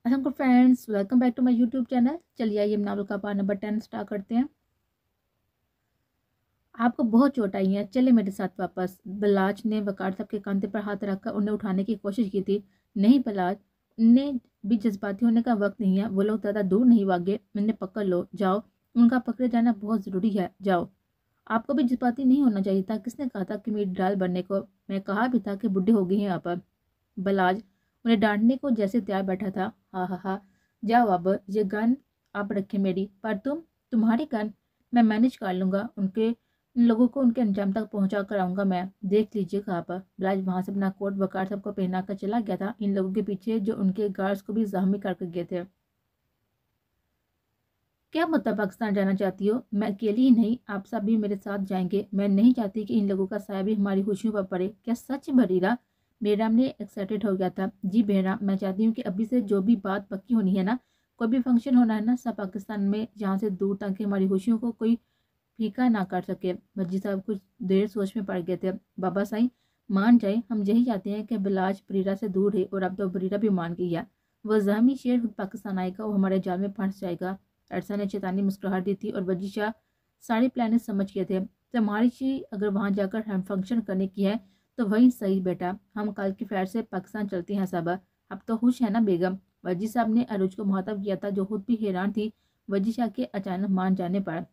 Aslam friends, welcome back to my YouTube channel. चलिए आइए novel का पार्ट नंबर 10 स्टार्ट करते हैं। आपको बहुत चोट आई है, चले मेरे साथ वापस। बलाज ने वकार साहब के कंधे पर हाथ रखकर उन्हें उठाने की कोशिश की थी। नहीं बलाज, उन्हें भी जज्बाती होने का वक्त नहीं है। वो लोग ज़्यादा दूर नहीं भागे, उन्हें पकड़ लो, जाओ। उनका पकड़े जाना बहुत ज़रूरी है, जाओ। आपको भी जज्बाती नहीं होना चाहिए था। किसने कहा था कि मेरी डाल बनने को? मैं कहा भी था कि बुढ़े हो गई हैं आप। बलाज उन्हें डांटने को जैसे तैयार बैठा था। हा हा हा, जाओ अब, ये गन आप रखे मेरी, पर तुम्हारी गन मैं मैनेज कर लूंगा। उनके उन लोगों को उनके अंजाम तक पहुंचा कर आऊंगा मैं, देख लीजिएगा आप। बलाज वहां से अपना कोट वकार सबको पहना कर चला गया था, इन लोगों के पीछे जो उनके गार्ड्स को भी जख्मी करके गए थे। क्या मतलब पाकिस्तान जाना चाहती हो? मैं अकेली ही नहीं, आप सब भी मेरे साथ जाएंगे। मैं नहीं चाहती कि इन लोगों का साया भी हमारी खुशियों पर पड़े। क्या सच भरीरा? बेहराम ने एक्साइटेड हो गया था। जी बेहराम, मैं चाहती हूँ कि अभी से जो भी बात पक्की होनी है ना, कोई भी फंक्शन होना है ना, सब पाकिस्तान में जहाँ से दूर तक हमारी खुशियों को कोई फीका ना कर सके। मस्जिद साहब कुछ देर सोच में पड़ गए थे। बाबा साईं, मान जाए, हम यही चाहते हैं कि बिलाज बरीरा से दूर है, और अब तो बरीरा भी मान गई है। वह जहमी शेर खुद पाकिस्तान आएगा, वो हमारे जाल में फंस जाएगा। अरसा ने चेतावनी मुस्कुराहट दी थी, और वजी शाह सारे प्लान समझ गए थे। तुम्हारी ची अगर वहां जाकर हम फंक्शन करने की है तो वही सही बेटा, हम कल की फ्लाइट से पाकिस्तान चलते हैं सब। अब तो खुश है ना बेगम? वजी साहब ने अरुज को मुखातब किया था, जो खुद भी हैरान थी वजी शाह के अचानक मान जाने पर।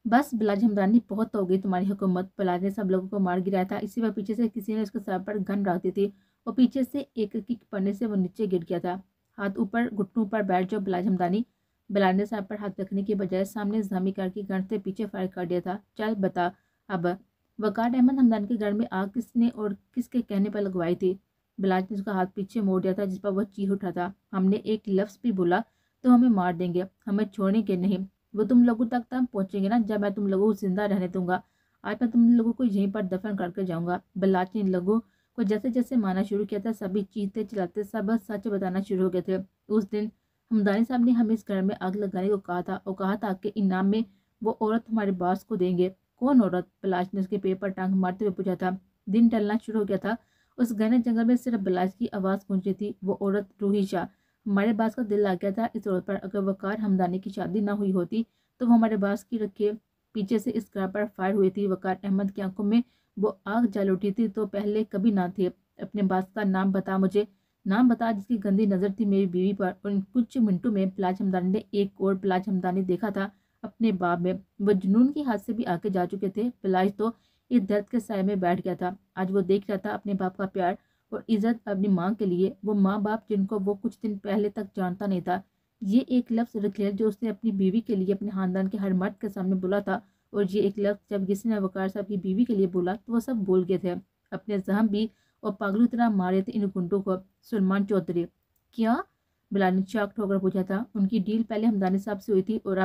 बस बिलाज हमदानी, बहुत हो गई तुम्हारी हुकूमत। बिलाज ने सब लोगों को मार गिराया था। इसी वक्त पीछे से किसी ने उसके सर पर गन रख दी थी, और पीछे से एक किक पड़ने से वो नीचे गिर गया था। हाथ ऊपर, घुटनों पर बैठ जाओ बिलाज हमदानी। बिलाज ने सर पर हाथ रखने की बजाय सामने जमी करके गन से पीछे फायर कर दिया था। चल बता अब, वकार अहमद हमदानी के घर में आग किसने और किसके कहने पर लगवाई थी? बिलाज ने उसका हाथ पीछे मोड़ दिया था, जिस पर वह चीख उठा था। हमने एक लफ्ज भी बोला तो हमें मार देंगे, हमें छोड़ेंगे नहीं। वो तुम लोगों तक तब पहुंचेंगे ना जब मैं तुम लोगों को जिंदा रहने दूंगा। आज मैं तुम लोगों को यहीं पर दफन करके जाऊंगा। बल्लाच ने इन लोगों को जैसे जैसे मारना शुरू किया था, सभी चीखते चिल्लाते सब सच बताना शुरू हो गए थे। उस दिन हमदानी साहब ने हमें इस घर में आग लगाने को कहा था, और कहा था कि इनाम में वो औरत हमारे बास को देंगे। कौन औरत? बलाच ने उसके पेट पर टांग मारते हुए पूछा था। दिन ढलना शुरू हो गया था। उस घने जंगल में सिर्फ बलाच की आवाज गूंज रही थी। वो औरत रूही शाह। हमारे बास का दिल आ गया था इस औरत पर। अगर वकार हमदानी की शादी ना हुई होती तो वो हमारे बास की रखे पीछे से इस घर पर फायर हुई थी। वकार अहमद की आंखों में वो आग जल उठी थी तो पहले कभी ना थे। अपने बास का नाम बता मुझे, नाम बता जिसकी गंदी नजर थी मेरी बीवी पर। और इन कुछ मिनटों में बिलाज हमदानी ने एक और बिलाज हमदानी देखा था अपने बाप में। वो जुनून की हाथ से भी आगे जा चुके थे। बिलाज तो इस दर्द के साय में बैठ गया था। आज वो देख रहा था अपने बाप का प्यार और इज्जत अपनी माँ के लिए। वो माँ बाप जिनको वो कुछ दिन पहले तक जानता नहीं था। ये एक लफ्ज रखेल जो उसने अपनी बीवी के लिए अपने खानदान के हर मर्द के सामने बोला था, और ये एक लफ्ज जब किसी ने वकार साहब की बीवी के लिए बोला तो वो सब बोल गए थे। अपने जहम भी और पागलू तरह मारे थे इन गुंडों को। सलमान चौधरी, क्या? बिलाल ने चौक ठोकर पूछा था। उनकी डील पहले हमदानी साहब से हुई थी, और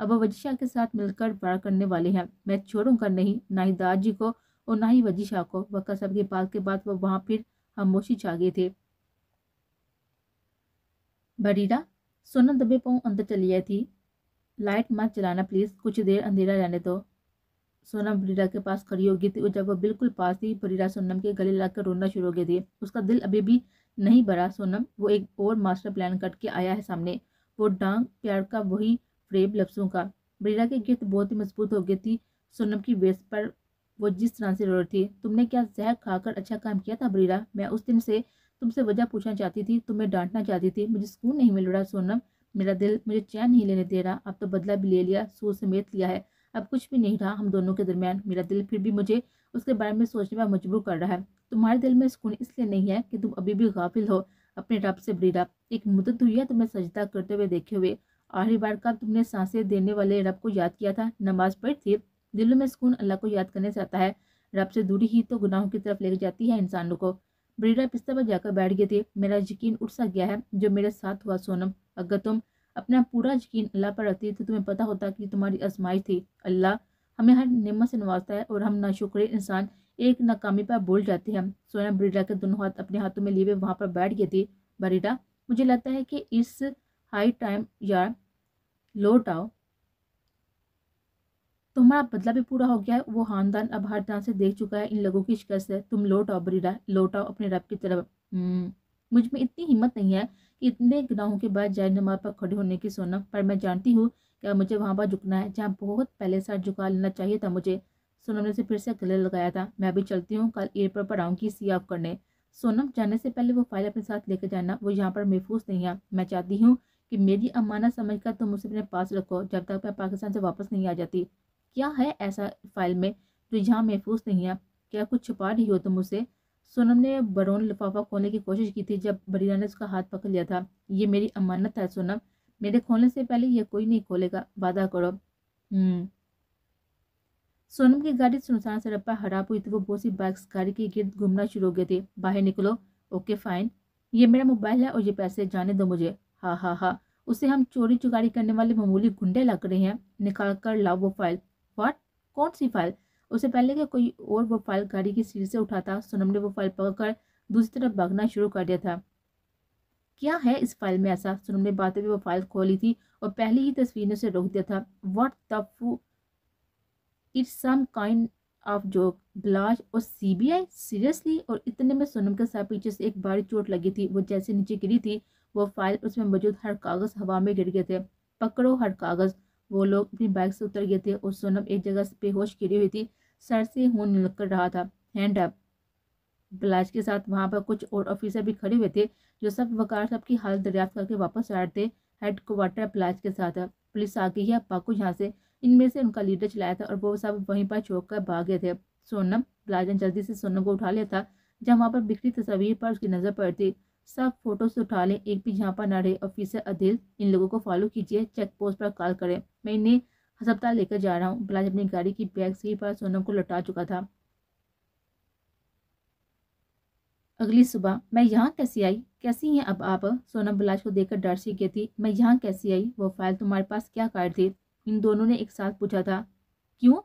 अब वजी शाह के साथ मिलकर वार करने वाले हैं। मैं छोड़ूंगा नहीं, ना ही दादाजी को और ना ही वजी शाह को। वकार साहब की बात के बाद वो वहां फिर खामोशी छा गए थे। बरीरा, सोनम दबे पाँव अंदर चली आई थी। लाइट मत जलाना प्लीज, कुछ देर अंधेरा रहने दो। सोनम बरीरा के पास खड़ी हो गई थी, और जब वो बिल्कुल पास थी बरीरा सोनम के गले लगकर रोना शुरू हो गई थी। उसका दिल अभी भी नहीं भरा। सोनम, वो एक और मास्टर प्लान करके आया है सामने। वो डांग प्यार का वही फ्रेब लफ्जों का। बरीरा की गिरफ्त बहुत ही मजबूत हो गई थी सोनम की वेस्ट पर। वो जिस तरह से रो रही थी। तुमने क्या जहर खाकर अच्छा काम किया था बरीरा? मैं उस दिन से तुमसे वजह पूछना चाहती थी, तुम्हें डांटना चाहती थी। मुझे सुकून नहीं मिल रहा सोनम, मेरा दिल मुझे चैन नहीं लेने दे रहा। अब तो बदला भी ले लिया, सूद समेत लिया है, अब कुछ भी नहीं रहा हम दोनों के दरमियान। मेरा दिल फिर भी मुझे उसके बारे में सोचने पर मजबूर कर रहा है। तुम्हारे दिल में सुकून इसलिए नहीं है कि तुम अभी भी गाफिल हो अपने रब से बरीरा। एक मुद्दत हुई है तुम्हें सजदा करते हुए देखे हुए। आखिरी बार कब तुमने सांसें देने वाले रब को याद किया था? नमाज पढ़ी थी? दिलों में सुकून अल्लाह को याद करने से आता है। रब से दूरी ही तो गुनाहों की तरफ ले जाती है इंसानों को। बरीरा बिस्तर पर जाकर बैठ गई थी। मेरा यकीन उठ सा गया है जो मेरे साथ हुआ सोनम। अगर तुम अपना पूरा यकीन अल्लाह पर रखती तो तुम्हें पता होता कि तुम्हारी आजमाइश थी। अल्लाह हमें हर नेमत से नवाजता है, और हम नाशुक्र इंसान एक नाकामी पर भूल जाते हैं। सोनम बरीरा के दोनों हाथ अपने हाथों में लिए हुए वहां पर बैठ गई थी। बरीरा, मुझे लगता है कि इस हाई टाइम यार, लौट आओ। तुम्हारा बदला भी पूरा हो गया है। वो खानदान अब हर तरह से देख चुका है इन लोगों की शिकस्त है। तुम लौट आओ बरीरा, लौट आओ अपने रब की तरफ। मुझ में इतनी हिम्मत नहीं है कि इतने गुनाहों के बाद जाए नमाज पर खड़े होने की सोनम, पर मैं जानती हूँ क्या मुझे वहाँ पर झुकना है जहाँ बहुत पहले सर झुका लेना चाहिए था मुझे। सोनम ने उसे फिर से गले लगाया था। मैं अभी चलती हूँ, कल एयरपोर्ट पर आऊँगी सी ऑफ करने। सोनम, जाने से पहले वो फाइल अपने साथ लेकर जाना, वो यहाँ पर महफूज नहीं है। मैं चाहती हूँ कि मेरी अमानत समझकर तुम उसे अपने पास रखो जब तक मैं पाकिस्तान से वापस नहीं आ जाती। क्या है ऐसा फाइल में जो यहाँ महफूज नहीं है? क्या कुछ छुपा रही हो तुम उसे? सोनम ने बरौन लिफाफा खोलने की कोशिश की थी जब बरीरा ने उसका हाथ पकड़ लिया था। ये मेरी अमानत है सोनम, मेरे खोलने से पहले ये कोई नहीं खोलेगा, वादा करो। सोनम की गाड़ी सुनसान सड़क पर खराब हुई तो वो बहुत सी बाइक्स गाड़ी के गिर्द घूमना शुरू हो गए थे। बाहर निकलो। ओके फाइन, ये मेरा मोबाइल है और ये पैसे जाने दो मुझे। हाँ हाँ हाँ, उसे हम चोरी चुकारी करने वाले मामूली गुंडे लग रहे हैं। निकाल कर लाओ वो फाइल। व्हाट? कौन सी फाइल? उससे पहले कि कोई और वो फाइल गाड़ी की सीट से उठाता, सोनम ने वो फाइल पकड़कर दूसरी तरफ भागना शुरू कर दिया था। क्या है इस फाइल में ऐसा? सोनम ने बातें भी वो फाइल खोली थी और पहली ही तस्वीर ने उसे रोक दिया था। व्हाट द फू, it's some kind of joke. Balaj और सीबीआई, सीरियसली? और इतने में सोनम के सर पीछे से एक भारी चोट लगी थी। वो जैसे नीचे गिरी थी, वो फाइल, उसमें मौजूद हर कागज हवा में गिर गए थे। पकड़ो हर कागज। वो लोग अपनी बाइक से उतर गए थे और सोनम एक जगह से बेहोश गिरी हुई थी। सर से खून निकल रहा था। Hand up. ब्लाज के साथ वहां पर कुछ और ऑफिसर भी खड़े हुए थे जो सब वकार साहब की हालत दरियाफ्त करके वापस आ रहे थे। हेड क्वार्टर ब्लाज के साथ। पुलिस आ गई है, पाकू यहाँ से। इनमें से उनका लीडर चलाया था और वो सब वहीं पर छोड़ कर भाग गए थे। सोनम, ब्लाज ने जल्दी से सोनम को उठा लिया था। जब वहां पर बिखरी तस्वीर पर उसकी नजर पड़ती, सब फोटो से उठा ले, एक भी यहाँ पर न रहे। ऑफिसर अदिल, इन लोगों को फॉलो कीजिए, चेक पोस्ट पर कॉल करें, मैं इन्हें अस्पताल लेकर जा रहा हूँ। ब्लाज अपनी गाड़ी की बैक सीट पर सोनम को लौटा चुका था। अगली सुबह, मैं यहाँ कैसी आई? कैसी हैं अब आप? सोनम ब्लाज को देखकर डर सी गई थी। मैं यहाँ कैसी आई? वो फाइल तुम्हारे पास क्या कर थी? इन दोनों ने एक साथ पूछा था। क्यों?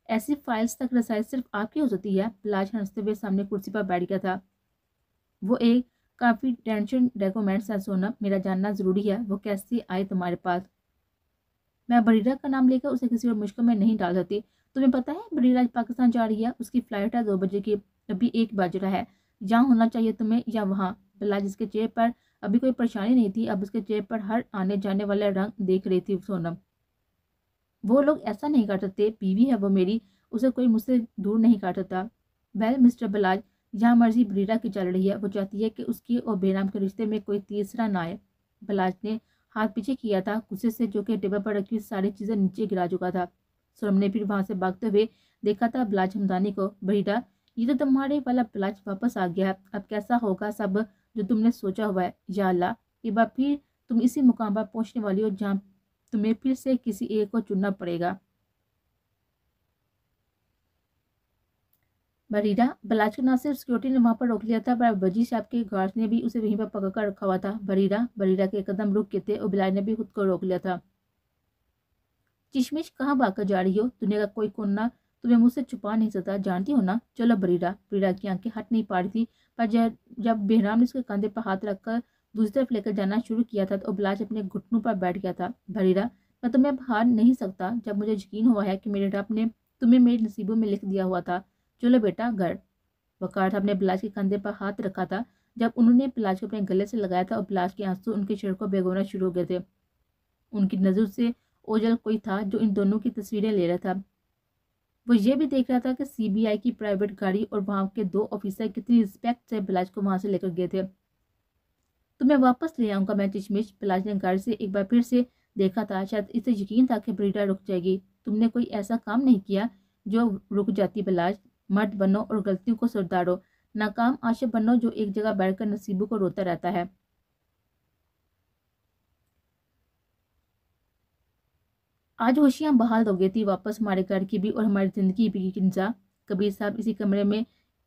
ऐसी फाइल्स तक रसाई सिर्फ आपकी हो सकती है। ब्लाज हंसते हुए सामने कुर्सी पर बैठ गया था। वो एक कॉन्फिडेंशियल डॉक्यूमेंट्स है सोनम, मेरा जानना जरूरी है, वो कैसे आए तुम्हारे पास? मैं बरीरा का नाम लेकर उसे किसी और मुश्किल में नहीं डाल सकती। तुम्हें पता है बरीरा आज पाकिस्तान जा रही है, उसकी फ्लाइट है 2 बजे की। अभी 1 बज रहा है। जहाँ होना चाहिए तुम्हें या वहाँ। बिलाल, जिसके चेहरे पर अभी कोई परेशानी नहीं थी, अब उसके चेहरे पर हर आने जाने वाला रंग देख रही थी सोनम। वो लोग ऐसा नहीं कर सकते, बीवी है वो मेरी, उसे कोई मुझसे दूर नहीं कर सकता। वेल मिस्टर बलाज, जहाँ मर्जी बरीरा की चल रही है, वो चाहती है कि उसकी और बेराम के रिश्ते में कोई तीसरा ना आए। बलाज ने हाथ पीछे किया था गुस्से से, जो कि टेबल पर रखी सारी चीजें नीचे गिरा चुका था। सोनम ने फिर वहां से भागते हुए देखा था बलाज हमदानी को। बरीरा, ये तो तुम्हारे वाला बलाज वापस आ गया है, अब कैसा होगा सब जो तुमने सोचा हुआ है? या अल्लाह, एक बार फिर तुम इसी मुकाम पर पहुंचने वाली हो जहाँ तुम्हें फिर से किसी एक को चुनना पड़ेगा। बरीरा, बलाज को न सिर्फ सिक्योरिटी ने वहां पर रोक लिया था, पर वजी साहब के गार्ड्स ने भी उसे वहीं पर पकड़ कर रखा हुआ था। बरीरा, बरीरा के कदम रुक गए थे और बिलाल ने भी खुद को रोक लिया था। चिशमिश, कहाँ भागकर जा रही हो? दुनिया का कोई कोना तुम्हें मुझसे छुपा नहीं सकता, जानती हो ना। चलो बरीरा। बरीरा की आंखें हट नहीं पा रही थी, पर जब बेहराम ने उसके कंधे पर हाथ रखकर दूसरी तरफ लेकर जाना शुरू किया था तो बिलाज अपने घुटनों पर बैठ गया था। बरीरा, मैं तुम्हें अब हार नहीं सकता जब मुझे यकीन हुआ है कि मेरे रब ने तुम्हें मेरे नसीबों में लिख दिया हुआ था। चलो बेटा घर। वकार साहब ने बिलाज के कंधे पर हाथ रखा था जब उन्होंने बिलाज को अपने गले से लगाया था और बिलाज के आंसू उनके शरीर को भिगोना शुरू हो गए थे। उनकी नजर से ओझल कोई था जो इन दोनों की तस्वीरें ले रहा था। वो ये भी देख रहा था कि सीबीआई की प्राइवेट गाड़ी और वहां के 2 ऑफिसर कितनी रिस्पेक्ट से बिलाज को वहां से लेकर गए थे। तुम्हें वापस ले आऊंगा मैं चिशमिश। बिलाज ने गाड़ी से एक बार फिर से देखा था, शायद इसे यकीन था कि बरीरा रुक जाएगी। तुमने कोई ऐसा काम नहीं किया जो रुक जाती बिलाज। मर्द बनो और गलतियों को सुधारो, नाकाम आशिक बनो जो एक जगह बैठकर नसीबों को रोता रहता है। आज होशियां बहाल हो गई थी वापस हमारे घर की भी और हमारी जिंदगी भी। किंजा, कबीर साहब इसी कमरे में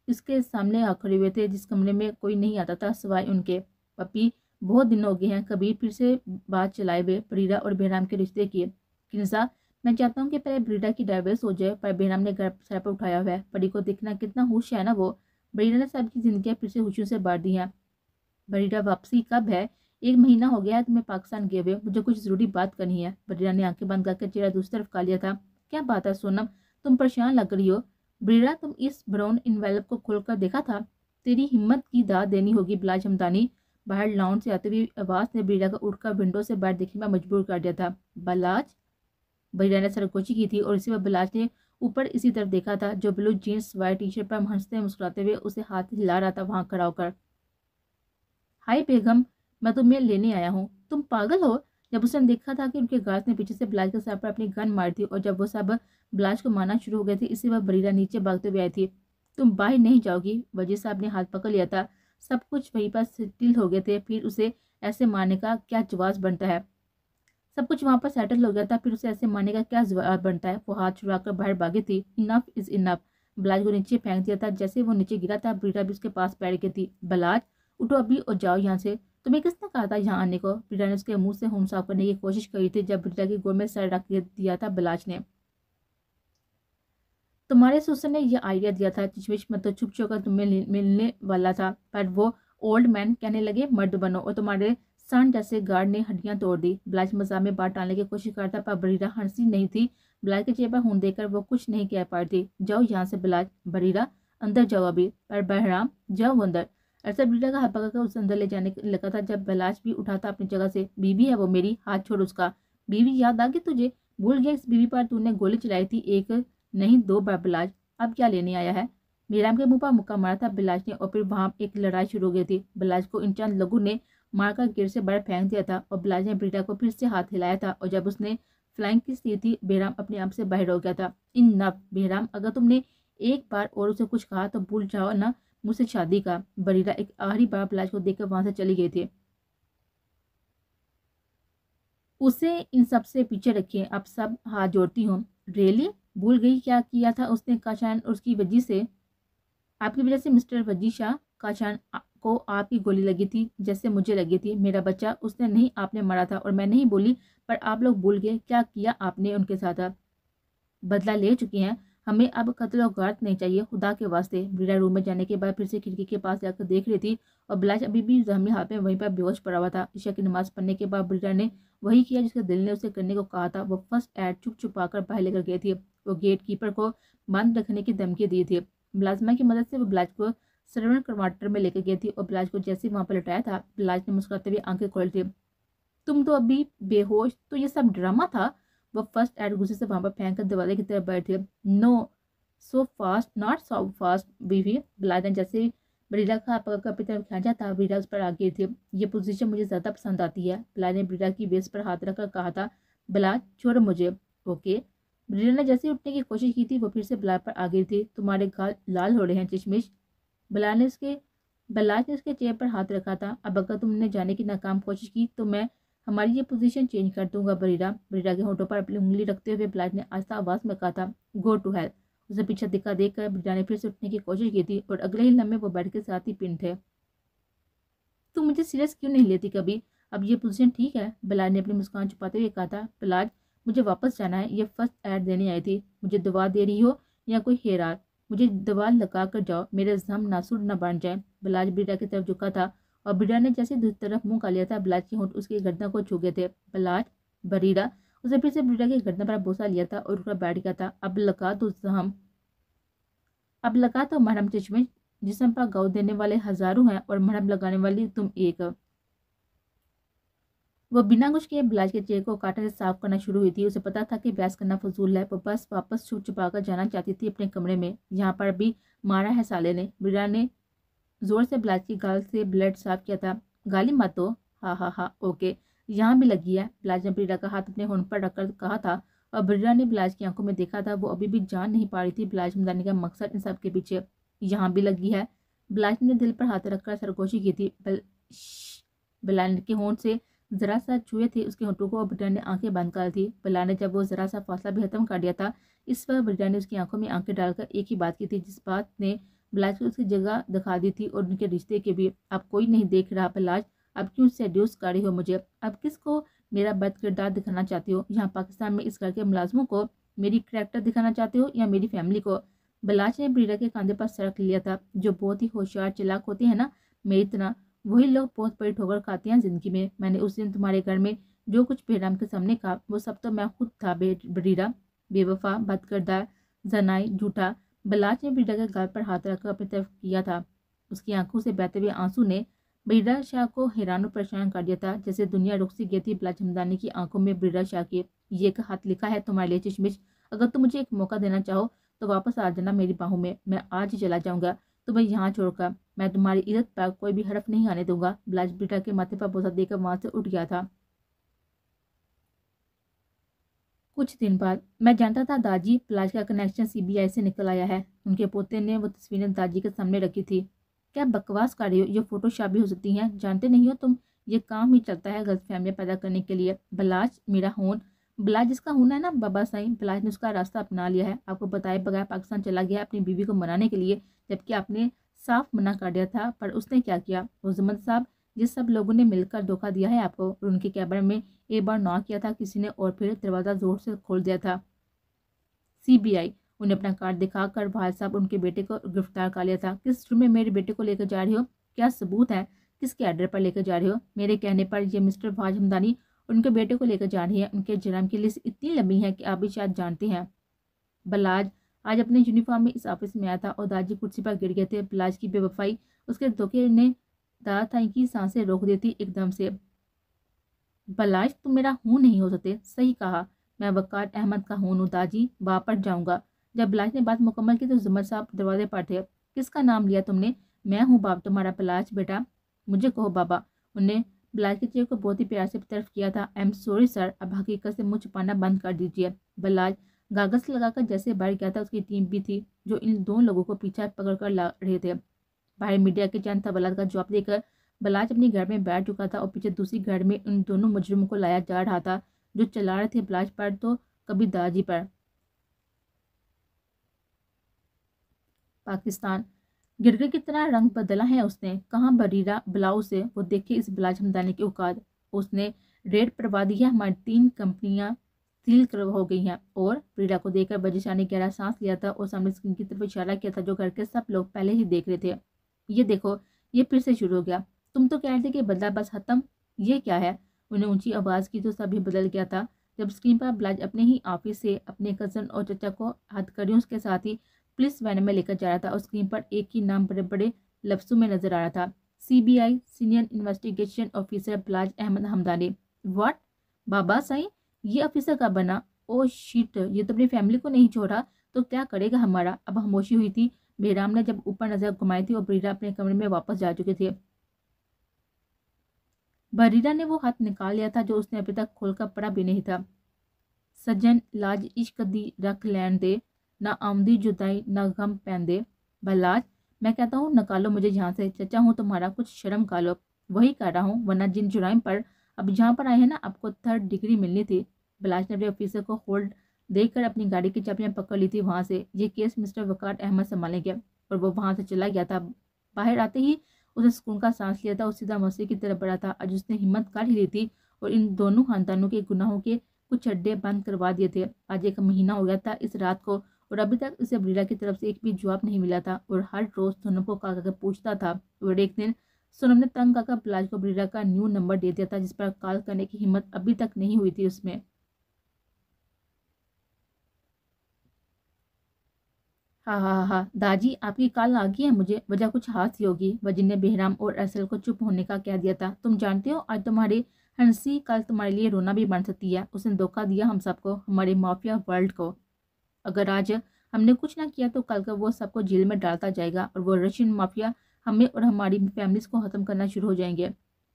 इसके सामने आ खड़े हुए थे, जिस कमरे में कोई नहीं आता था सिवाय उनके। पपी, बहुत दिन हो गए हैं। कबीर फिर से बात चलाए हुए बरीरा और बेहराम के रिश्ते की। किंजा, मैं चाहता हूँ कि पहले बरीरा की डाइवर्स हो जाए, पर बेहराम ने घर सर पर उठाया हुआ है। परी को देखना कितना होश है ना वो। बरीरा ने सबकी जिंदगी फिर से खुशियों से बांट दी हैं। बरीरा, वापसी कब है? 1 महीना हो गया है तुम्हें पाकिस्तान गए हुए, मुझे कुछ जरूरी बात करनी है। बरीरा ने आंखें बंद करके चेहरा दूसरी तरफ कर लिया था। क्या बात है सोनम, तुम परेशान लग रही हो। बरीरा, तुम इस ब्राउन इन्वेलप को खोलकर देखा था? तेरी हिम्मत की दाद देनी होगी बिलाज हमदानी। बाहर लाउंज से आती हुई आवाज ने बरीरा को उठकर विंडो से बाहर देखने में मजबूर कर दिया था। बलाज, बरीरा ने सरगोशी की थी और इसी वक्त बलाज ने ऊपर इसी तरफ देखा था जो blue jeans white T shirt पर हंसते मुस्कुराते हुए उसे हाथ हिला रहा था वहां खड़ा होकर। हाय बेगम, मैं तुम्हें लेने आया हूँ। तुम पागल हो? जब उसने देखा था कि उनके गार्ड्स ने पीछे से ब्लाज के सर पर अपनी गन मारी थी और जब वो सब ब्लाज को मारना शुरू हो गए थे, इसी वक्त बरीरा नीचे भागते हुए आई थी। तुम बाहर नहीं जाओगी? वजीर साहब ने हाथ पकड़ लिया था। सब कुछ वहीं पर सेटल हो गए थे, फिर उसे ऐसे मारने का क्या जवाब बनता है? सब कुछ वहां पर सेटल हो गया था, फिर उसे ऐसे मारने का क्या जवाब बनता है? वो हाथ छुड़ाकर बाहर भागी थी। Enough is enough. बलाज को नीचे फेंक दिया था। जैसे वो नीचे गिरा था, बरीरा भी उसके पास बैठ गई थी। बलाज, उठो अभी और जाओ यहाँ से। तुम्हें किसने कहा था यहाँ आने को? बरीरा ने उसके मुंह से खून साफ करने की कोशिश करी थी जब बरीरा की गोद में सर रख दिया था बलाज ने। तुम्हारे ससुर ने यह आइडिया दिया था चिचमिच, मैं तो छुप छुपकर तुम्हें मिलने वाला था, पर वो ओल्ड मैन कहने लगे मर्द बनो, और तुम्हारे सन जैसे गार्ड ने हड्डियां तोड़ दी। ब्लाज मजाक में बात टालने की कोशिश करता, पर बरीरा हंसी नहीं थी। ब्लाज के चेहरे पर खून देखकर वो कुछ नहीं कह पा रही थी। जाओ यहाँ से ब्लाज। बरीरा, अंदर जाओ अभी। पर बहराम, जाओ अंदर। अरसद बरीरा का हाथ पकड़कर उसे अंदर ले जाने लगा था जब बलाज भी उठा था अपनी जगह से। बीवी है वो मेरी, हाथ छोड़ उसका। बीवी याद आ गई तुझे? भूल गया इस बीवी पर तूने गोली चलाई थी, एक नहीं 2 बार। बिलाज, अब क्या लेने आया है? मीराम के मुंह पर मुक्का मारा था बिलाज ने और फिर वहां एक लड़ाई शुरू हो गई थी। बिलाज को इन चंद लोगों ने मारकर गेट से बाहर फेंक दिया था और बिलाज ने बरीरा को फिर से हाथ हिलाया था और जब उसने फ्लैंक किस दी थी, बेहराम अपने आप से बाहर हो गया था। इन नफ बेहराम, अगर तुमने एक बार और उसे कुछ कहा तो भूल जाओ ना मुझसे शादी का। बरीरा एक आखिरी बार बिलाज को देखकर वहां से चली गई थी। उसे इन सब से पीछे रखिए, अब सब हाथ जोड़ती हूँ। रियली? भूल गई क्या किया था उसने काशान और उसकी वजह से? आपकी वजह से मिस्टर वजी शाह काशान को आपकी गोली लगी थी जैसे मुझे लगी थी। मेरा बच्चा उसने नहीं, आपने मारा था। और मैं नहीं बोली, पर आप लोग भूल गए क्या किया आपने उनके साथ। बदला ले चुके हैं, हमें अब कत्ल और गारत नहीं चाहिए, खुदा के वास्ते। बरीरा रूम में जाने के बाद फिर से खिड़की के पास जाकर देख रही थी और बिलाज अभी भी जख्मी हाथ में वहीं पर बेहोश पड़ा हुआ था। ईशा की नमाज पढ़ने के बाद बरीरा ने वही किया जिसके दिल ने उसे करने को कहा था। वो फर्स्ट एड चुप छुपा कर बाहर लेकर गई थी। वो गेट कीपर को बंद रखने की धमकी दी थी। मुलाजमा की मदद से वो बिलाज को सर्वेंट क्वार्टर में लेकर गई थी और बिलाज को जैसे वहां पर लटाया था, बिलाज ने मुस्कुराते हुए आंखें खोली थी। तुम तो अभी बेहोश, तो ये सब ड्रामा था? वो फर्स्ट एड गुस्से से वहां पर फेंक कर दरवाजे की तरफ बैठे। No so fast, not so fast बीवी। बिलाज ने जैसे बरीरा का पकड़ अपनी तरफ खींचा था, बरीरा उस पर आ गई थी। ये पोजीशन मुझे ज्यादा पसंद आती है, बिलाज ने बरीरा की वेस्ट पर हाथ रखकर कहा था। बिलाज, छोड़ मुझे। ओके। बरीरा ने जैसे उठने की कोशिश की थी वो फिर से बिलाज पर आ गई थी। तुम्हारे गाल लाल हो रहे हैं चिशमिश। बिलाज ने उसके चेहरे पर हाथ रखा था। अब अगर तुमने जाने की नाकाम कोशिश की तो मैं हमारी ये पोजीशन चेंज कर दूंगा बरीरा। बरीरा के होठों पर अपनी उंगली रखते हुए बिलाज ने आस्था आवाज में कहा था, गो टू हेल। उसे पीछे दिखा देखकर बरीरा ने फिर से उठने की कोशिश की थी और अगले ही लम्हे वो बेड के साथ ही पिन थे। तुम मुझे सीरियस क्यों नहीं लेती कभी? अब ये पोजीशन ठीक है, बिलाज ने अपनी मुस्कान छुपाते हुए कहा था। बिलाज, मुझे वापस जाना है, ये फर्स्ट एड देने आई थी। मुझे दवा दे रही हो या कोई हेरार? मुझे दवा लगा कर जाओ, मेरे जख्म नासूर न बन जाए। बिलाज बरीरा की तरफ झुका था और बरीरा ने जैसे दूसरी तरफ मुंह कर लिया था, बिलाज के होंठ उसकी गर्दन को छू गए थे। बिलाज, बरीरा, उसे फिर से बरीरा की गर्दन पर बोसा लिया था और उठकर बैठ गया था। अब लगा तो मरहम चिशमिश, जिसम पर गौ देने वाले हजारों हैं और मरहम लगाने वाली तुम एक। वो बिना कुछ किए बिलाज के चेहरे को कांटे से साफ करना शुरू हुई थी। उसे पता था कि बहस करना फजूल है। वो बस वापस छुप छुपा कर जाना चाहती थी अपने कमरे में। यहाँ पर भी मारा है साले ने। बरीरा ने जोर से बिलाज की गाल से ब्लड साफ किया था। गाली मत दो। हा हा हा, ओके, यहाँ भी लगी है। बिलाज ने बरीरा का हाथ अपने होंठ पर रखकर कहा था और बरीरा ने बिलाज की आंखों में देखा था। वो अभी भी जान नहीं पा रही थी बिलाज मदानी का मकसद इन सब के पीछे। यहाँ भी लगी है। बिलाज ने दिल पर हाथ रखकर सरगोशी की थी। बिलाज के होंठ से जरा सा छुए थे उसके होंठों को और बरीरा ने आंखें बंद कर दी। बिलाज ने जब वो जरा सा फासला भी खत्म कर दिया था, इस वक्त बरीरा ने उसकी आंखों में आंखें डालकर एक ही बात की थी जिस बात ने बिलाज को उसकी जगह दिखा दी थी और उनके रिश्ते के भी। अब कोई नहीं देख रहा बिलाज, अब क्यों सेड्यूस कर रही हो मुझे? अब किसको मेरा बद किरदार दिखाना चाहती हो? यहाँ पाकिस्तान में इस घर के मुलाजमों को मेरी करैक्टर दिखाना चाहते हो या मेरी फैमिली को? बिलाज ने बरीरा के कंधे पर सर रख लिया था। जो बहुत ही होशियार चालाक होते हैं ना, मेरी तरह, वही लोग बहुत बड़ी ठोकर खाते हैं जिंदगी में। मैंने उस दिन तुम्हारे घर में जो कुछ बेहराम के सामने कहा वो सब तो मैं खुद था बरीरा। बेवफा, बदकिरदार, जनाई, झूठा। बिलाज ने बरीरा के गाल पर हाथ रखकर अपनी तरफ किया था। उसकी आंखों से बहते हुए आंसू ने बरीरा शाह को हैरान और परेशान कर दिया था, जैसे दुनिया रुक सी गई थी। बिलाज हमदानी की आंखों में बरीरा शाह के ये एक हाथ लिखा है तुम्हारे लिए चश्मिश, अगर तुम मुझे एक मौका देना चाहो तो वापस आ जाना मेरी बाहों में, मैं आज ही चला जाऊंगा तुम्हें यहाँ छोड़कर, मैं तुम्हारी इज्जत पर कोई भी हरफ नहीं आने दूंगा। बिलाज बरीरा के माथे पर बोसा देकर वहां से उठ गया था। कुछ दिन बाद मैं जानता था दादी बिलाज का कनेक्शन सीबीआई से निकल आया है। उनके पोते ने वो तस्वीरें दादी के सामने रखी थी। क्या बकवास कर रही हो, ये फोटोशॉप भी हो सकती हैं, जानते नहीं हो तुम, ये काम ही चलता है गलतफहमियां पैदा करने के लिए। बिलाज मेरा खून, बिलाज जिसका खून है ना बाबा साईं, बिलाज ने उसका रास्ता अपना लिया है, आपको बताए बगैर पाकिस्तान चला गया अपनी बीवी को मनाने के लिए, जबकि आपने साफ मना कर दिया था। पर उसने क्या किया, वो जुम्मन साहब जिस सब लोगों ने मिलकर धोखा दिया है आपको, और उनके कैबिनेट में एक बार नॉक किया था किसी ने और फिर दरवाज़ा जोर से खोल दिया था सीबीआई। उन्हें अपना कार्ड दिखाकर भाई साहब उनके बेटे को गिरफ्तार कर लिया था। किस रूम में मेरे बेटे को लेकर जा रही हो, क्या सबूत है, किसके आर्डर पर लेकर जा रही हो? मेरे कहने पर ये मिस्टर भाज हमदानी उनके बेटे को लेकर जा रही है। उनके जुर्म की लिस्ट इतनी लंबी है कि आप भी शायद जानते हैं। बलाज आज अपने यूनिफॉर्म में इस ऑफिस में आया था और दादी कुर्सी पर गिर गए थे। बलाज की बेवफाई, उसके धोखे ने दादा था की सांसें रोक देती एकदम से। बलाज तुम मेरा हूं नहीं हो सकते, सही कहा, मैं वकार अहमद का हूं हूँ दादी, वापस जाऊंगा। जब बलाज ने बात मुकम्मल की तो जुमर साहब दरवाजे पर थे। किसका नाम लिया तुमने? मैं हूँ बाप तुम्हारा बलाज बेटा, मुझे कहो बाबा। उन्हें बलाज के चेहरे को बहुत ही प्यार से तरफ किया था। आई एम सॉरी सर, अब हकीकत से मुँह छुपाना बंद कर दीजिए। बलाज कागज लगाकर जैसे बाहर गया था, उसकी टीम भी थी जो इन दो लोगों को पीछा पकड़ कर ला रहे थे। बाहर मीडिया के चैन था। बलाज का जवाब देकर बलाज अपने घर में बैठ चुका था और पीछे दूसरी घर में उन दोनों मुजरिमों को लाया जा रहा था जो चला रहे थे बलाज पर तो कभी दाजी पर। पाकिस्तान गिरगिट की तरह रंग बदला है उसने, कहाँ बरीरा बुलाओ से, वो देखे इस बलाज हमदानी की औकात। उसने रेड करवा दी है, हमारी 3 कंपनियां सील कर हो गई हैं। और बरीरा को देखकर बजिशा ने गहरा सांस लिया था और सामने स्क्रीन की तरफ इशारा किया था जो घर के सब लोग पहले ही देख रहे थे। ये देखो, ये फिर से शुरू हो गया, तुम तो कह रहे थे कि बदला बस खत्म, ये क्या है? उन्हें ऊंची आवाज़ की तो सभी बदल गया था जब स्क्रीन पर बलाज अपने ही ऑफिस से अपने कज़न और चचा को हथकड़ियों के साथ ही पुलिस वैन में लेकर जा रहा था और स्क्रीन पर एक ही नाम बड़े बड़े लफ्ज़ों में नजर आ रहा था, CBI senior investigation officer Balaj Ahmed Hamdani. What? Baba Sain, ये ऑफिसर का बना? ओ शिट, ये तो अपनी फैमिली को नहीं छोड़ा तो क्या करेगा हमारा? अब खामोशी हुई थी। बेहराम ने जब ऊपर नजर घुमाई थी और बरीरा अपने कमरे में वापस जा चुके थे। बरीरा ने वो हाथ निकाल लिया था जो उसने अभी तक खोलकर पड़ा भी नहीं था। सज्जन लाज इश्क दी रख लैन दे, ना आमदी जुदाई ना गम पैन दे। बलाज मैं कहता हूँ निकालो मुझे यहाँ से, चचा हूँ तुम्हारा, कुछ शर्म का लो। वही कर रहा हूँ, वरना जिन जुराइम पर अब जहाँ पर आए हैं ना आपको 3rd डिग्री मिलनी थी। बलाज ने अपने ऑफिसर को होल्ड देकर अपनी गाड़ी की चाबियां पकड़ ली थी वहां से। ये केस मिस्टर वकार अहमद संभालेंगे। और वो वहां से चला गया था। बाहर आते ही उसने सुकून का सांस लिया था और सीधा मस्जिद की तरफ बढ़ा था। आज उसने हिम्मत कर ही ली थी और इन दोनों खानदानों के गुनाहों के कुछ अड्डे बंद करवा दिए थे। आज 1 महीना हो गया था इस रात को और अभी तक उसे बरीरा की तरफ से एक भी जवाब नहीं मिला था और हर रोज सोनम को कॉल करके पूछता था। और एक दिन सोनम ने तंग आकर बलाज को बरीरा का न्यू नंबर दे दिया था जिस पर कॉल करने की हिम्मत अभी तक नहीं हुई थी उसमें। हाँ हाँ हाँ हाँ, दादी आपकी कॉल आ गई है, मुझे वजह कुछ हाथ ही होगी। वजीर ने बेहराम और अरसल को चुप होने का कह दिया था। तुम जानते हो आज तुम्हारी हंसी कल तुम्हारे लिए रोना भी बन सकती है। उसने धोखा दिया हम सबको, हमारे माफिया वर्ल्ड को। अगर आज हमने कुछ ना किया तो कल का वो सबको जेल में डालता जाएगा और वो रशियन माफिया हमें और हमारी फैमिलीज को खत्म करना शुरू हो जाएंगे।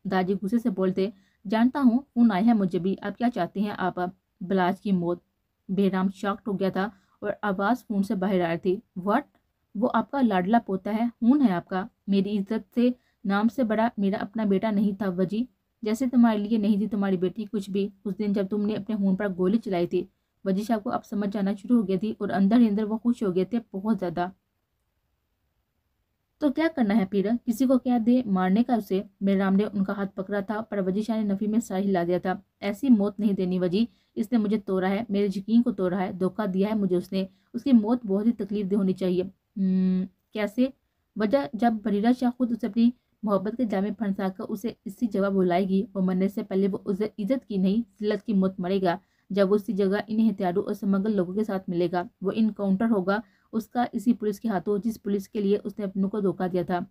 दादी गुस्से से बोलते, जानता हूँ फोन आया है मुझे भी, आप क्या चाहते हैं आप? बलाज की मौत। बेहराम शॉक्ड हो गया था और आवाज़ फोन से बाहर आ रही थी। व्हाट? वो आपका लाडला पोता है, खून है आपका। मेरी इज्जत से नाम से बड़ा मेरा अपना बेटा नहीं था वजी, जैसे तुम्हारे लिए नहीं थी तुम्हारी बेटी कुछ भी उस दिन जब तुमने अपने खून पर गोली चलाई थी। वजी साहब को अब समझ जाना शुरू हो गया थी और अंदर ही अंदर वो खुश हो गए थे बहुत ज़्यादा। तो क्या करना है फिर? किसी को क्या दे मारने का उसे? बेराम ने उनका हाथ पकड़ा था पर वजी शाह ने नफी में सर हिला दिया था। ऐसी मौत नहीं देनी वजी, इसने मुझे तोड़ा है, मेरे यकीन को तोड़ा है, धोखा दिया है मुझे उसने। उसकी मौत बहुत ही तकलीफ दे होनी चाहिए। कैसे? वजह जब बरीरा शाह खुद उसे अपनी मोहब्बत के जामे फंसा कर उसे इसी जगह बुलाएगी और मरने से पहले वो उसे इज्जत की नहीं जिल्लत की मौत मरेगा। जब वो उसी जगह इन हथियारों और समगल लोगों के साथ मिलेगा वो इनकाउंटर होगा उसका इसी पुलिस के हाथों जिस पुलिस के लिए उसने अपनों को धोखा दिया था।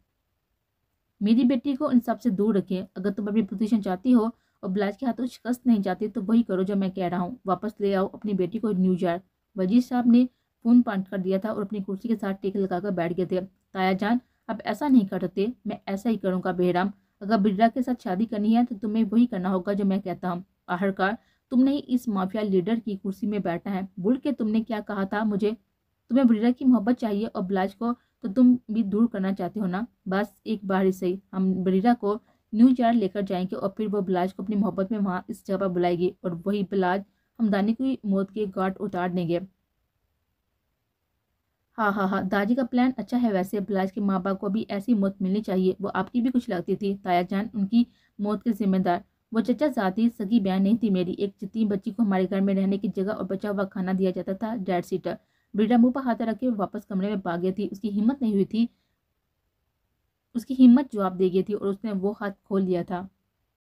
मेरी बेटी को इन सब से दूर रखें। अगर तुम अपनी पोजीशन चाहती हो और ब्लाज के हाथों शिकस्त नहीं चाहती तो वही करो जो मैं कह रहा हूँ। वापस ले आओ अपनी बेटी को न्यूयॉर्क। वजीर साहब ने फोन बंद कर दिया था और अपनी कुर्सी के साथ टेक लगाकर बैठ गए थे। ताया जान, अब ऐसा नहीं करते, मैं ऐसा ही करूँगा बेहराम। अगर बिरला के साथ शादी करनी है तो तुम्हें वही करना होगा जो मैं कहता हूँ। आखिरकार तुमने ही इस माफिया लीडर की कुर्सी में बैठा है। भूल के तुमने क्या कहा था मुझे? तुम्हें बिरला की मोहब्बत चाहिए और ब्लाज को तो तुम भी दूर करना चाहते हो ना। बस एक बार ही सही, हम बिरला को न्यूयॉर्क लेकर जाएंगे और फिर वो ब्लाज को अपनी मोहब्बत में वहाँ इस जगह पर बुलाएगी और वही ब्लाज हमदानी की मौत के घाट उतार देंगे। हाँ हाँ हाँ, दादी का प्लान अच्छा है। वैसे ब्लाज के माँ बाप को भी ऐसी मौत मिलनी चाहिए। वो आपकी भी कुछ लगती थी ताया जान, उनकी मौत के जिम्मेदार वो चचा जाती सगी बहन नहीं थी मेरी। एक यतीम बच्ची को हमारे घर में रहने की जगह और बचा हुआ खाना दिया जाता था, डेढ़ सीटर। बेटा मुंह पर हाथ रख के वापस कमरे में भाग गई थी। उसकी हिम्मत जवाब दे गई थी और उसने वो हाथ खोल लिया था।